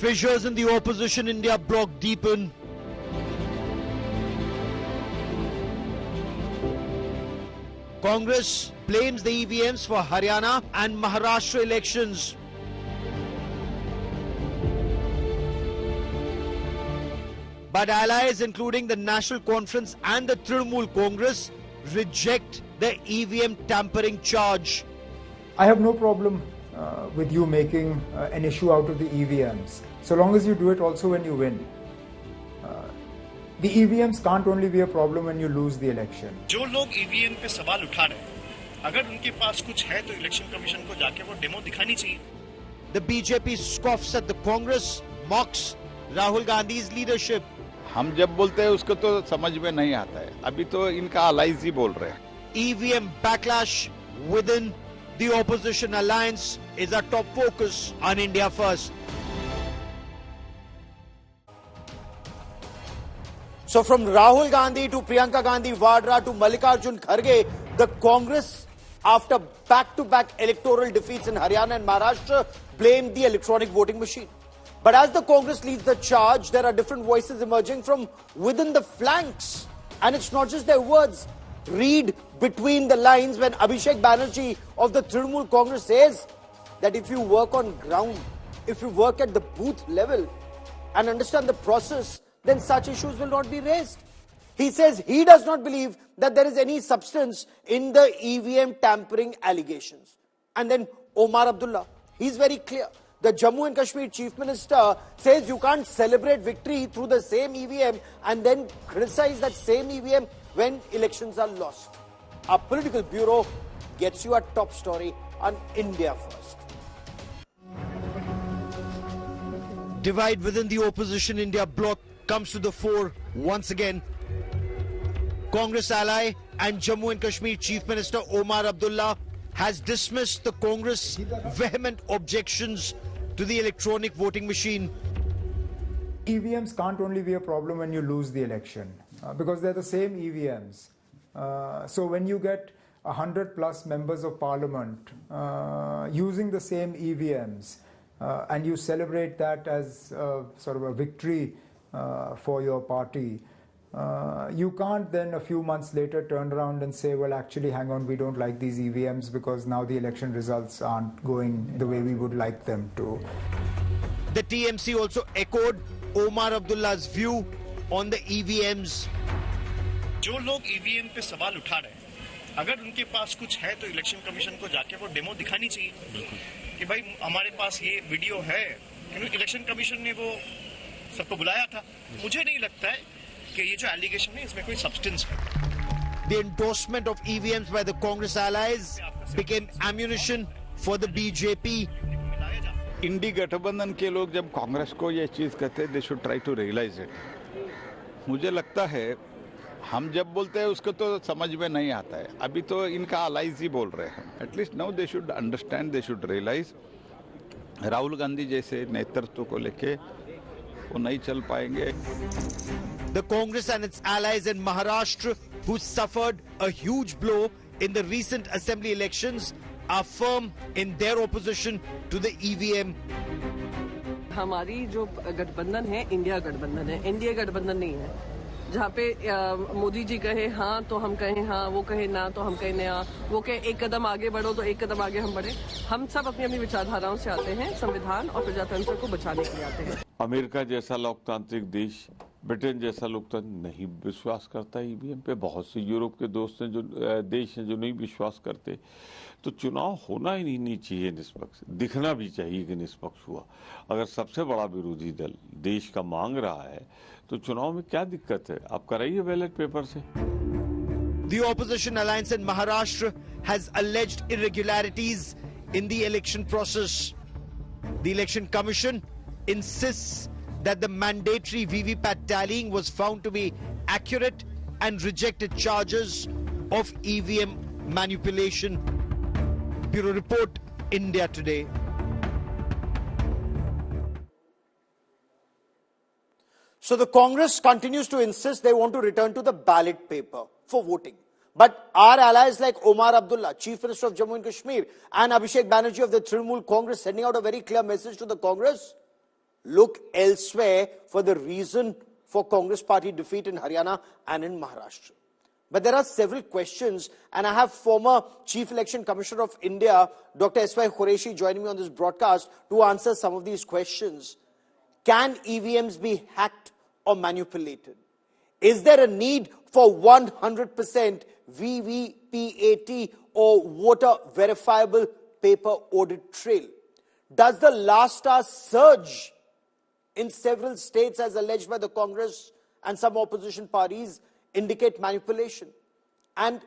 Fissures in the opposition India bloc deepen. Congress blames the EVMs for Haryana and Maharashtra elections. But allies including the National Conference and the Trinamool Congress reject the EVM tampering charge. I have no problem with you making an issue out of the EVMs, so long as you do it also when you win. The EVMs can't only be a problem when you lose the election. जो लोग EVM पे सवाल उठा रहे हैं, अगर उनके पास कुछ है तो इलेक्शन कमीशन को जाके वो डेमो दिखानी चाहिए. The BJP scoffs at the Congress, mocks Rahul Gandhi's leadership. हम जब बोलते हैं उसको तो समझ में नहीं आता है. अभी तो इनका allies ही बोल रहे हैं. EVM backlash within the opposition alliance is our top focus on India First. So from Rahul Gandhi to Priyanka Gandhi Vadra to Mallikarjun Kharge, the Congress, after back-to-back electoral defeats in Haryana and Maharashtra, blamed the electronic voting machine. But as the Congress leads the charge, there are different voices emerging from within the flanks. And it's not just their words. Read between the lines when Abhishek Banerjee of the Trinamool Congress says that if you work on ground, if you work at the booth level and understand the process, then such issues will not be raised. He says he does not believe that there is any substance in the EVM tampering allegations. And then Omar Abdullah, he's very clear. The Jammu and Kashmir Chief Minister says you can't celebrate victory through the same EVM and then criticize that same EVM when elections are lost. Our political bureau gets you a top story on India First. Divide within the opposition India bloc comes to the fore once again. Congress ally and Jammu and Kashmir Chief Minister Omar Abdullah has dismissed the Congress' vehement objections to the electronic voting machine. EVMs can't only be a problem when you lose the election because they're the same EVMs. So when you get 100 plus members of parliament using the same EVMs and you celebrate that as sort of a victory for your party, you can't then a few months later turn around and say, well, actually, hang on, we don't like these EVMs because now the election results aren't going the way we would like them to. The TMC also echoed Omar Abdullah's view on the EVMs. जो लोग EVM पे सवाल उठा रहे हैं, अगर उनके पास कुछ है तो इलेक्शन कमीशन को जाके वो डेमो दिखानी चाहिए कि भाई हमारे पास ये वीडियो है. क्योंकि इलेक्शन कमीशन ने वो सबको बुलाया था. मुझे नहीं लगता है कि ये जो एलिगेशन है इसमें कोई सब्सटेंस है. The endorsement of EVMs by the Congress allies became ammunition for the BJP. इंडी गठबंधन के लोग जब कांग्रेस को ये चीज कहते हैं, they should try to realise it. मुझे लगता है हम जब बोलते हैं उसको तो समझ में नहीं आता है. अभी तो इनका allies ही बोल रहे हैं. At least now they should understand, they should realise. Rahul Gandhi जैसे नेतृत्व को लेके वो नहीं चल पाएंगे. The Congress and its allies in Maharashtra, who suffered a huge blow in the recent assembly elections, are firm in their opposition to the EVM. हमारी जो गठबंधन है, इंडिया गठबंधन है, एनडीए गठबंधन नहीं है. जहाँ पे मोदी जी कहे हाँ तो हम कहें हाँ, वो कहे ना तो हम कहें ना, वो कहे एक कदम आगे बढ़ो तो एक कदम आगे हम बढ़े. हम सब अपनी अपनी विचारधाराओं से आते हैं, संविधान और प्रजातंत्र को बचाने के लिए आते हैं. अमेरिका जैसा लोकतांत्रिक देश, ब्रिटेन जैसा लोकतंत्र नहीं विश्वास करता ईवीएम पे. बहुत से यूरोप के दोस्त हैं, जो देश हैं जो नहीं विश्वास करते. तो चुनाव होना ही नहीं चाहिए निष्पक्ष, दिखना भी चाहिए कि निष्पक्ष हुआ. अगर सबसे बड़ा विरोधी दल देश का मांग रहा है तो चुनाव में क्या दिक्कत है? आप कराइए बैलेट पेपर से. The opposition alliance in Maharashtra has alleged irregularities in the election process. The Election Commission insists that the mandatory VVPAT tallying was found to be accurate and rejected charges of EVM manipulation. Bureau Report, India Today. So the Congress continues to insist they want to return to the ballot paper for voting. But our allies like Omar Abdullah, Chief Minister of Jammu and Kashmir, and Abhishek Banerjee of the Trinamool Congress sending out a very clear message to the Congress. look elsewhere for the reason for Congress party defeat in Haryana and in Maharashtra. But there are several questions, and I have former Chief Election Commissioner of India, Dr. S.Y. Qureshi, joining me on this broadcast to answer some of these questions. Can EVMs be hacked or manipulated? Is there a need for 100% VVPAT or voter verifiable paper audit trail? Does the last hour surge in several states, as alleged by the Congress and some opposition parties, indicate manipulation? And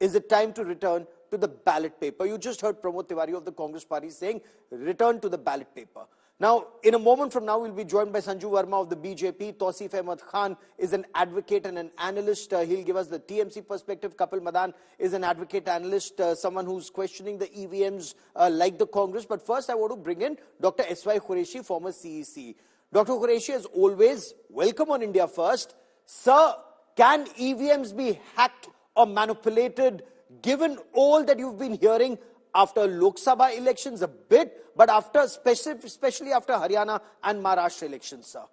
is it time to return to the ballot paper? You just heard Pramod Tiwari of the Congress party saying, return to the ballot paper. Now, in a moment from now, we'll be joined by Sanju Verma of the BJP. Tausif Ahmed Khan is an advocate and an analyst. He'll give us the TMC perspective. Kapil Madan is an advocate analyst, someone who's questioning the EVMs like the Congress. But first, I want to bring in Dr. S.Y. Qureshi, former CEC. Dr. Qureshi, as always, welcome on India First. Sir, can EVMs be hacked or manipulated, given all that you've been hearing after Lok Sabha elections a bit, but after, especially after Haryana and Maharashtra elections, sir?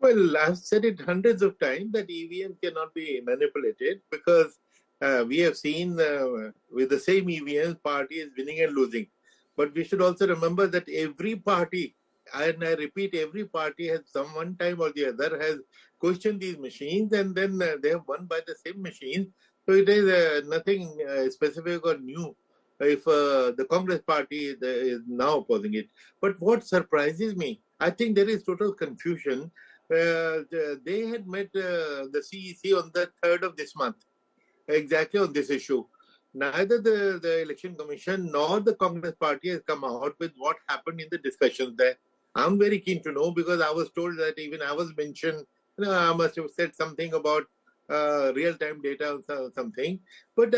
Well, I've said it hundreds of times that EVM cannot be manipulated because we have seen with the same EVM, party is winning and losing. But we should also remember that every party, and I repeat, every party has some one time or the other has questioned these machines, and then they have won by the same machine. So it is nothing specific or new if the Congress party is now opposing it. But what surprises me, I think there is total confusion. They had met the CEC on the 3rd of this month, exactly on this issue. Neither the Election Commission nor the Congress party has come out with what happened in the discussions there. I'm very keen to know, because I was told that even I was mentioned, I must have said something about real-time data or something. But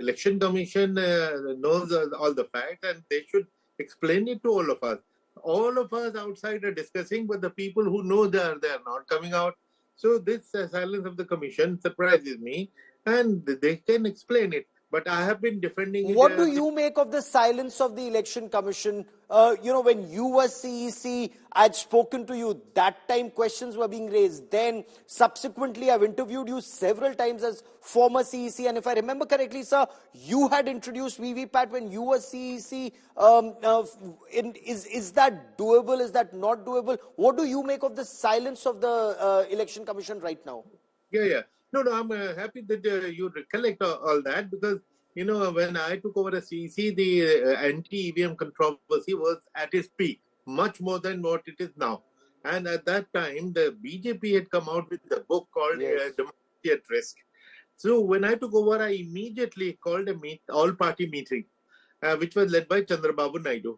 Election Commission knows all the facts, and they should explain it to all of us. All of us outside are discussing, but the people who know they are not coming out. So this silence of the Commission surprises me, and they can explain it. But I have been defending it. What do you make of the silence of the Election Commission? When you were CEC, I'd spoken to you. That time questions were being raised. Then subsequently, I've interviewed you several times as former CEC. And if I remember correctly, sir, you had introduced VVPAT when you were CEC. Is that doable? Is that not doable? What do you make of the silence of the Election Commission right now? Yeah. No, I'm happy that you recollect all that, because, when I took over as CEC, the anti-EVM controversy was at its peak, much more than what it is now. And at that time, the BJP had come out with a book called Democracy at Risk. So when I took over, I immediately called a all-party meeting, which was led by Chandrababu Naidu.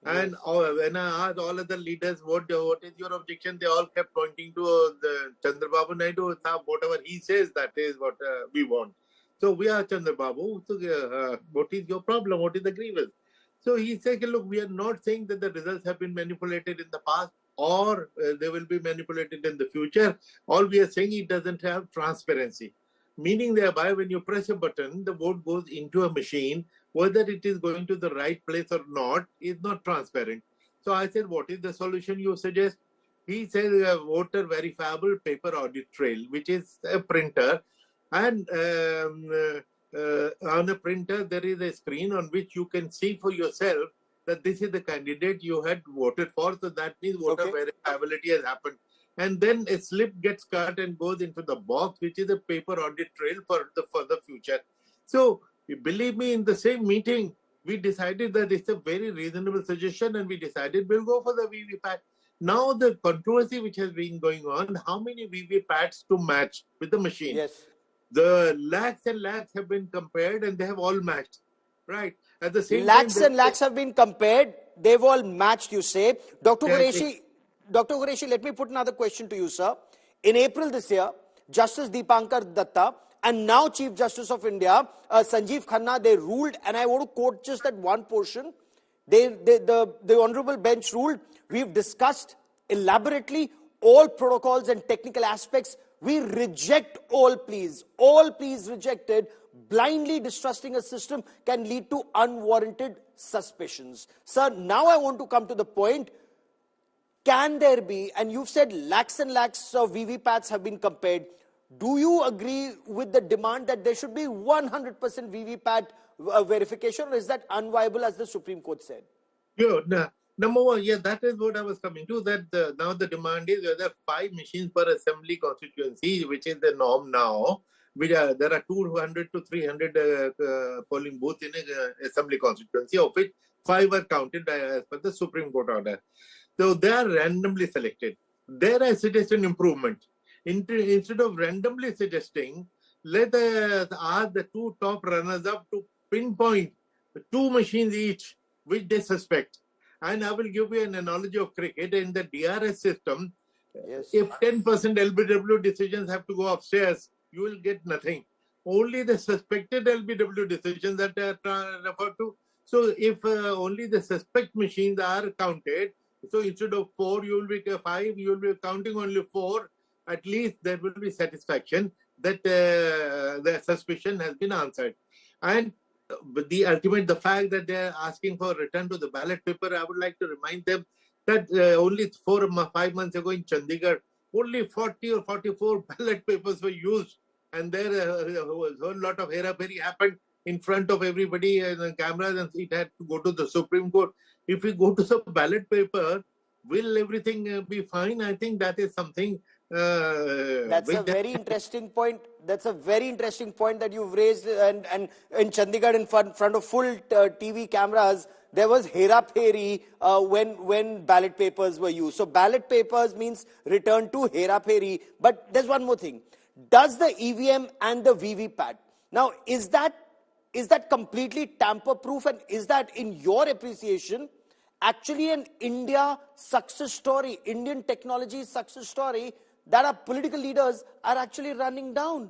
And when I asked all other leaders, what is your objection, they all kept pointing to the Chandrababu Naidu. Whatever he says, that is what we want. So we are Chandrababu. So what is your problem? What is the grievance? So he said, look, we are not saying that the results have been manipulated in the past or they will be manipulated in the future. All we are saying, it doesn't have transparency. Meaning thereby, when you press a button, the vote goes into a machine. Whether it is going to the right place or not is not transparent. So I said, what is the solution you suggest? He said, a voter verifiable paper audit trail, which is a printer. And on a printer, there is a screen on which you can see for yourself that this is the candidate you had voted for. So that means voter verifiability has happened. And then a slip gets cut and goes into the box, which is a paper audit trail for the future. So believe me, in the same meeting, we decided that it's a very reasonable suggestion, and we decided we'll go for the VVPAT. Now the controversy which has been going on, how many VVPATs to match with the machine? Yes. The lakhs and lakhs have been compared, and they have all matched. Right. At the same lakhs time, and lakhs have been compared. They've all matched, you say. Dr. Qureshi, let me put another question to you, sir. In April this year, Justice Deepankar Datta and now Chief Justice of India, Sanjeev Khanna, they ruled, and I want to quote just that one portion. The Honorable Bench ruled, we've discussed elaborately all protocols and technical aspects. We reject all pleas rejected. Blindly distrusting a system can lead to unwarranted suspicions. Sir, now I want to come to the point. can there be, and you've said lakhs and lakhs of VVPATs have been compared, do you agree with the demand that there should be 100% VVPAT verification, or is that unviable as the Supreme Court said? Number one, yeah, that is what I was coming to, that now the demand is whether 5 machines per assembly constituency, which is the norm now. There are 200 to 300 polling booths in a assembly constituency, of which 5 are counted as per the Supreme Court order. So they are randomly selected. There I suggest an improvement. Instead of randomly suggesting, let ask the 2 top runners up to pinpoint 2 machines each which they suspect. And I will give you an analogy of cricket. In the DRS system, if 10% LBW decisions have to go upstairs, you will get nothing. Only the suspected LBW decisions that are referred to. So if only the suspect machines are counted, so instead of 4, you will be 5, you will be counting only 4, at least there will be satisfaction that the suspicion has been answered. And the fact that they are asking for return to the ballot paper, I would like to remind them that only 4 or 5 months ago in Chandigarh, only 40 or 44 ballot papers were used, and there was a whole lot of hera-peri happened in front of everybody and the cameras, and it had to go to the Supreme Court. If we go to some ballot paper, will everything be fine? I think that is something. That's a very interesting point. That's a very interesting point that you've raised. And in Chandigarh, in front of full TV cameras, there was hera-peri when ballot papers were used. So ballot papers means return to hera-peri. But there's one more thing. Does the EVM and the VVPAT, now is that completely tamper-proof, and is that, in your appreciation, actually an India success story, Indian technology success story that our political leaders are actually running down?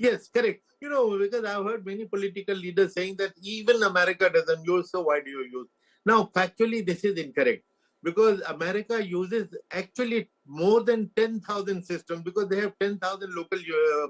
Yes, correct. Because I've heard many political leaders saying that even America doesn't use, so why do you use? Now, factually, this is incorrect, because America uses actually more than 10,000 systems, because they have 10,000 local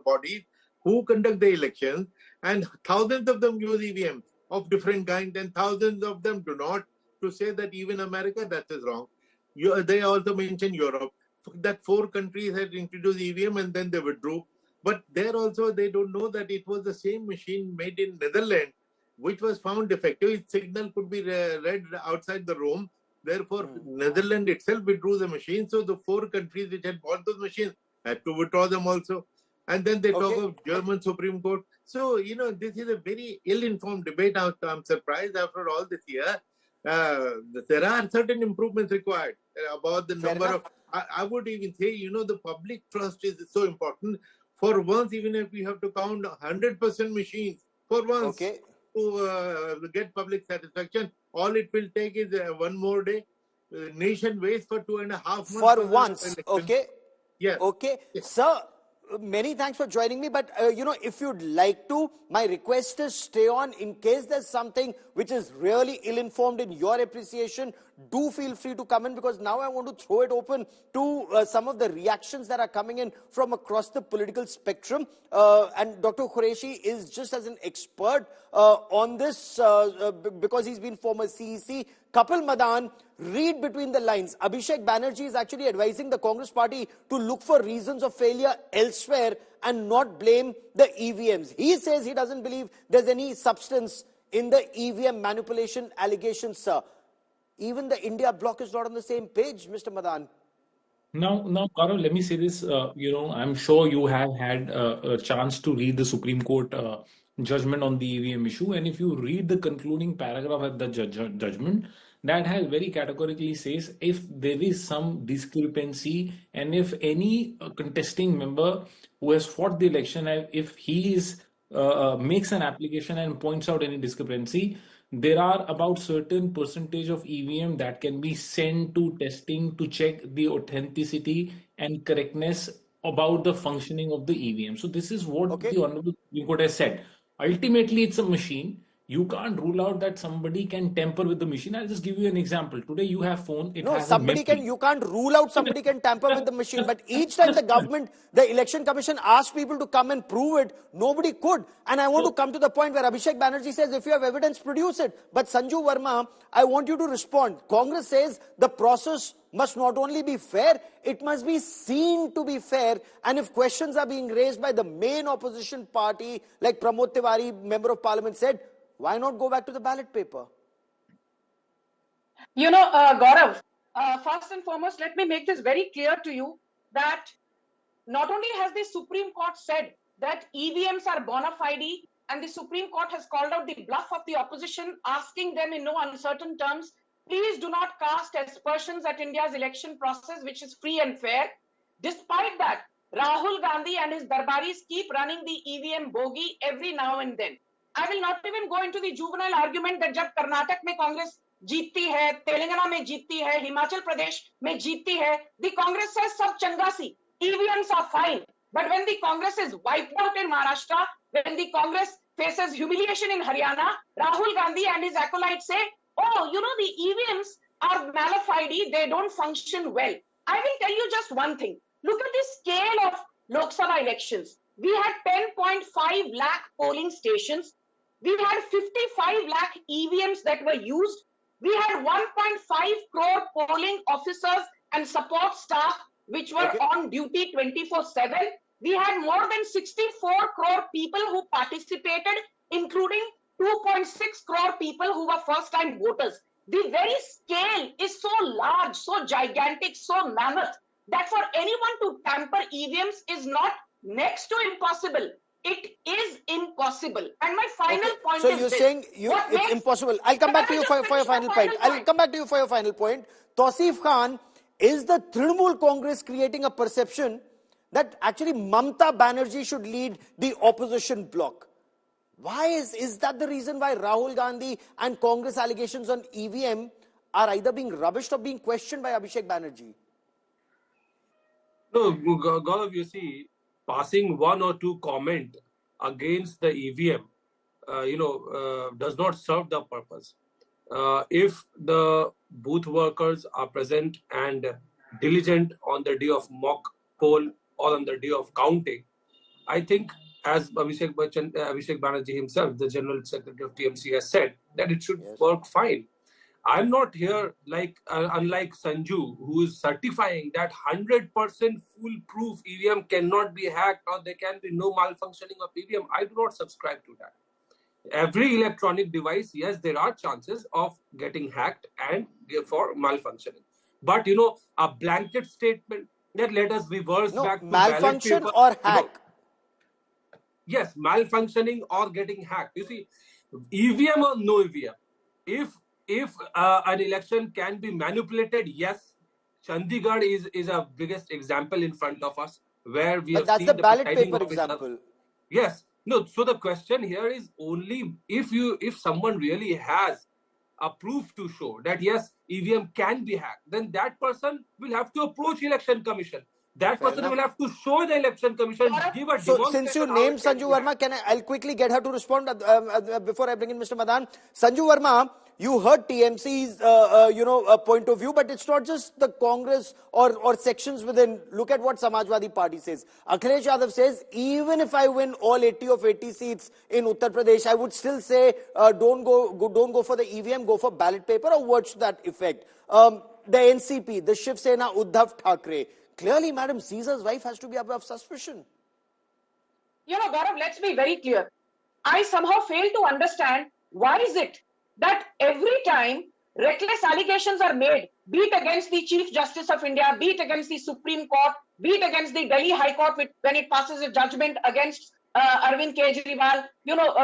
bodies who conduct the elections, and thousands of them use EVMs of different kinds, and thousands of them do not. To say that even America, that is wrong. They also mentioned Europe, that 4 countries had introduced EVM and then they withdrew. But there also, they don't know that it was the same machine made in Netherlands, which was found defective. Its signal could be read outside the room. Therefore, Netherlands itself withdrew the machine. So the 4 countries which had bought those machines had to withdraw them also. And then they talk of German Supreme Court. So, this is a very ill-informed debate. I'm surprised after all this year. There are certain improvements required about the number of. I would even say, the public trust is so important. For once, even if we have to count 100% machines, for once, to get public satisfaction, all it will take is 1 more day. Nation waits for 2.5 months. For once, okay? Yes. Okay. Yes. Sir, many thanks for joining me, but if you'd like to, my request is stay on. In case there's something which is really ill-informed in your appreciation, do feel free to come in, because now I want to throw it open to some of the reactions that are coming in from across the political spectrum. And Dr. Qureshi is just as an expert on this because he's been former CEC. Kapil Madan, read between the lines. Abhishek Banerjee is actually advising the Congress party to look for reasons of failure elsewhere and not blame the EVMs. He says he doesn't believe there's any substance in the EVM manipulation allegations, sir. Even the India bloc is not on the same page, Mr. Madan. Now, Gaurav, let me say this. I'm sure you have had a chance to read the Supreme Court judgment on the EVM issue. And if you read the concluding paragraph at the judgment, that has very categorically says if there is some discrepancy and if any contesting member who has fought the election, if he makes an application and points out any discrepancy, there are about certain percentage of EVM that can be sent to testing to check the authenticity and correctness about the functioning of the EVM. So this is what the Honorable Supreme Court has said. Ultimately, it's a machine. You can't rule out that somebody can tamper with the machine. I'll just give you an example. Today you have phone, it No, has a memory. you can't rule out somebody can tamper with the machine. But each time the government, the election commission asked people to come and prove it, nobody could. And I want to come to the point where Abhishek Banerjee says, if you have evidence, produce it. But Sanju Verma, I want you to respond. Congress says the process must not only be fair, it must be seen to be fair. And if questions are being raised by the main opposition party, like Pramod Tiwari, Member of Parliament, said, why not go back to the ballot paper? Gaurav, first and foremost, let me make this very clear to you that not only has the Supreme Court said that EVMs are bona fide, and the Supreme Court has called out the bluff of the opposition, asking them in no uncertain terms, please do not cast aspersions at India's election process, which is free and fair. Despite that, Rahul Gandhi and his Darbaris keep running the EVM bogey every now and then. I will not even go into the juvenile argument that जब कर्नाटक में कांग्रेस जीतती है, तेलंगाना में जीतती है, हिमाचल प्रदेश में जीतती है, the Congress says सब चंगा सी, EVMs are fine. But when the Congress is wiped out in Maharashtra, when the Congress faces humiliation in Haryana, Rahul Gandhi and his acolytes say, oh, the EVMs are malafide, they don't function well. I will tell you just one thing. Look at the scale of Lok Sabha elections. We had 10.5 lakh polling stations. We had 55 lakh EVMs that were used. We had 1.5 crore polling officers and support staff which were on duty 24/7. We had more than 64 crore people who participated, including 2.6 crore people who were first-time voters. The very scale is so large, so gigantic, so mammoth that for anyone to tamper EVMs is not next to impossible. It is impossible. And my final point so is you're this. saying it's impossible. I'll come back to you for your final point. I'll come back to you for your final point. Tausif Khan, is the Trinamool Congress creating a perception that actually Mamata Banerjee should lead the opposition bloc? Why is that the reason why Rahul Gandhi and Congress allegations on EVM are either being rubbished or being questioned by Abhishek Banerjee? No, Gaurav, you see, passing one or two comment against the EVM, does not serve the purpose. If the booth workers are present and diligent on the day of mock poll or on the day of counting, I think, as Abhishek Banerjee himself, the General Secretary of TMC, has said, that it should work fine. I'm not here unlike Sanju, who is certifying that 100% foolproof EVM cannot be hacked or there can be no malfunctioning of EVM. I do not subscribe to that. Every electronic device, yes, there are chances of getting hacked and for malfunctioning. But, a blanket statement that let us reverse back to malfunction or hack. Yes, malfunctioning or getting hacked. You see, EVM or no EVM, if an election can be manipulated, yes, Chandigarh is a biggest example in front of us where we have seen the ballot presiding paper officer. example. Yes. No, so the question here is only if someone really has a proof to show that yes, EVM can be hacked, then that person will have to approach election commission. That person will have to show the election commission, give a So since you named Sanju Verma, I'll quickly get her to respond before I bring in Mr. Madan. Sanju Verma, you heard TMC's point of view, but it's not just the Congress or sections within. Look at what Samajwadi Party says. Akhilesh Yadav says, even if I win all 80 of 80 seats in Uttar Pradesh, I would still say don't go for the EVM, go for ballot paper or words to that effect. The NCP, the Shiv Sena, Uddhav Thackeray. Clearly, Madam Caesar's wife has to be above suspicion. Gaurav, let's be very clear. I somehow fail to understand why is it that every time reckless allegations are made, be it against the Chief Justice of India, be it against the Supreme Court, be it against the Delhi High Court when it passes a judgment against Arvind Kejriwal,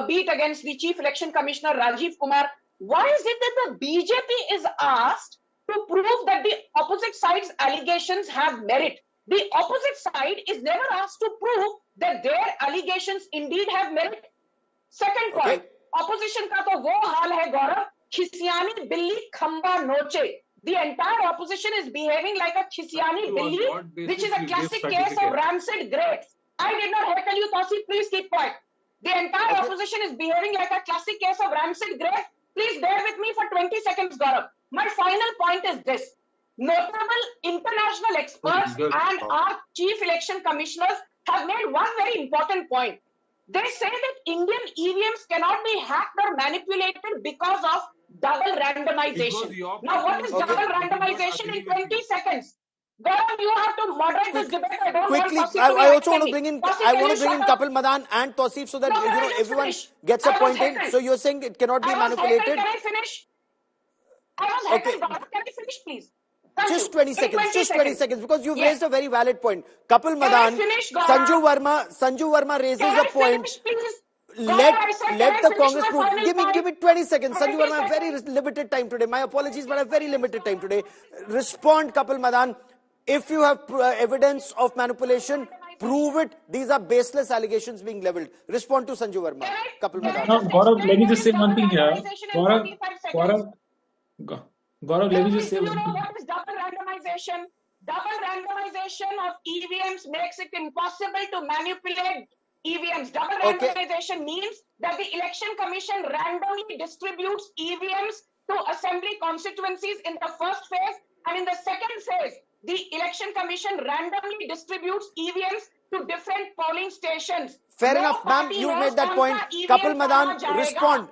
be it against the Chief Election Commissioner Rajiv Kumar, why is it that the BJP is asked to prove that the opposite side's allegations have merit? The opposite side is never asked to prove that their allegations indeed have merit. Second point, opposition का तो वो हाल है गौरव, खिसियानी बिल्ली खंबा नोचे. The entire opposition is behaving like a खिसियानी बिल्ली, which is a classic case of rancid grapes. I did not heckle you, Tausif, please keep quiet. The entire opposition is behaving like a classic case of rancid grape. Please bear with me for 20 seconds, Gaurav. My final point is this. Notable international experts and our chief election commissioners have made one very important point. They say that Indian EVMs cannot be hacked or manipulated because of double randomization. Now, what is double randomization in 20 seconds? Gaurav, you have to moderate this debate. I don't Quickly, want I also want to bring in Kapil Madan and Tausif so that everyone gets a point in. So you're saying it cannot be manipulated? Can I finish? I was Okay. Can I finish, please? Just 20 seconds, just 20 seconds, because you've raised a very valid point. Kapil Can I Madan, finish, Gaurav? Sanju Verma raises Can a I point. finish, please? Let the Congress prove. Give me 20 seconds. 20 Sanju Verma, I have very limited time today. My apologies, but I have very limited time today. Respond, Kapil Madan. If you have evidence of manipulation, prove it. These are baseless allegations being leveled. Respond to Sanju Verma, Kapil Madan. Now, Gaurav, let me just say one thing here. Gaurav, let me just say one thing. What is double randomization? Double randomization of EVMs makes it impossible to manipulate EVMs. Double randomization means that the Election Commission randomly distributes EVMs to assembly constituencies in the first phase, and in the second phase, the Election Commission randomly distributes EVMs to different polling stations. Fair enough, ma'am. You made that point. Kapil Madan, respond.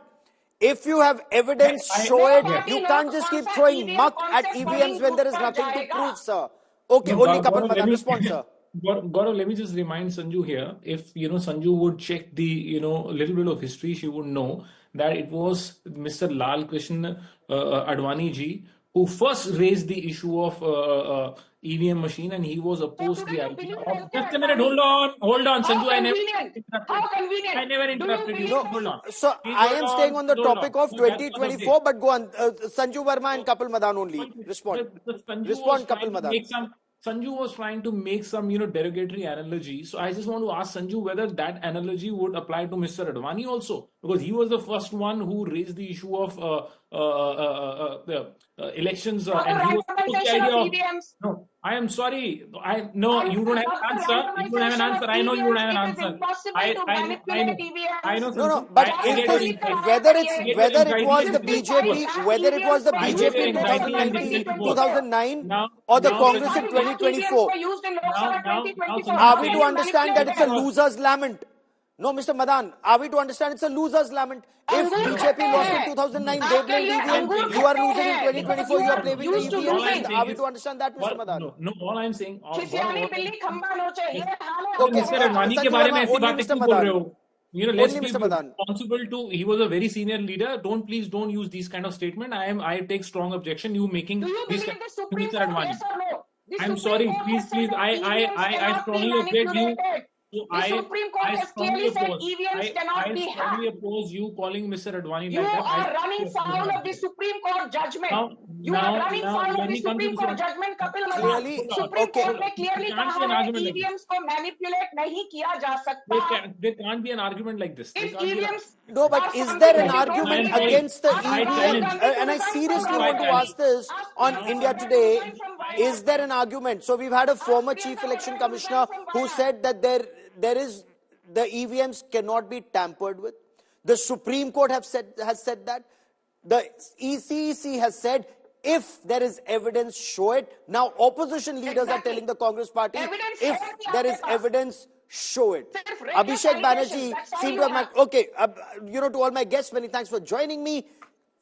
If you have evidence, show it. You can't just keep throwing muck at EVMs when there is nothing to prove, sir. Okay, only Kapil Madan, respond, sir. Gaurav, let me just remind Sanju here. If Sanju would check the little bit of history, she would know that it was Mr. Lal Krishna Advani ji who first raised the issue of EVM machine, and he was opposed to the idea of... Just a minute, hold on, Sanju. I never interrupted you. Hold on. So I am staying on the topic of 2024, but go on. Sanju Verma and Kapil Madan only. Respond. Respond, Kapil Madan. Sanju was trying to make some, derogatory analogy. So I just want to ask Sanju whether that analogy would apply to Mr. Advani also, because he was the first one who raised the issue of elections, and he was the idea of... No, I am sorry. You don't have an answer. You don't have an answer. I know you don't have an answer. I know. No, but whether it was the BJP in 2009 or the Congress in 2024, are we to understand that it's a loser's lament? No, Mr. Madan, are we to understand it's a loser's lament? If BJP lost in 2009, they blamed EVM. You are losing in 2024, you are blaming the EVM. Are we to understand that, Mr. Madan? No, all I'm saying... Okay, Mr. Advani ke baare mein aisi baatein kyun bol rahe ho? Let's be Mr. Madan. responsible to... He was a very senior leader. Please don't use these kind of statement. I take strong objection. You making these kind of... Mr. Advani. I'm sorry. Please. I strongly object you. The Supreme Court has clearly said EVMs cannot be hacked. I strongly oppose you calling Mr. Advani You like that. are running foul of the Supreme Court judgment. You are running foul of the Supreme Court judgment, Kapil Madan. Supreme Court ने clearly कहा है कि EVMs को manipulate नहीं किया जा सकता. There can't be an argument like this. No, but is there an argument against the EVM? And I seriously want to ask this on India Today. Is there an argument? So we've had a former chief election commissioner who said that the EVMs cannot be tampered with. The Supreme Court has said that. The CEC has said, if there is evidence, show it. Now opposition leaders are telling the Congress party, if there is evidence, show it. Abhishek Banerjee seemed to have... to all my guests, many thanks for joining me.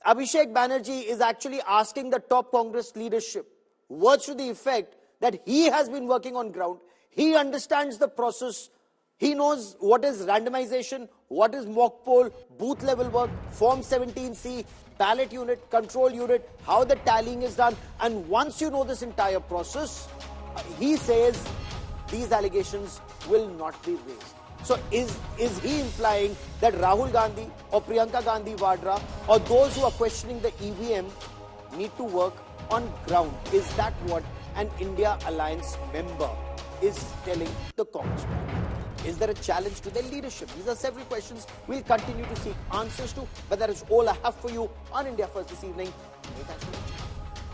Abhishek Banerjee is actually asking the top Congress leadership words to the effect that he has been working on ground. He understands the process. He knows what is randomization, what is mock poll, booth level work, Form 17C, ballot unit, control unit, how the tallying is done. And once you know this entire process, he says these allegations will not be raised. So is he implying that Rahul Gandhi or Priyanka Gandhi Vadra or those who are questioning the EVM need to work on ground? Is that what an India Alliance member is telling the Congress party? Is there a challenge to their leadership? These are several questions we'll continue to seek answers to, but that is all I have for you on India First this evening. Thanks for watching.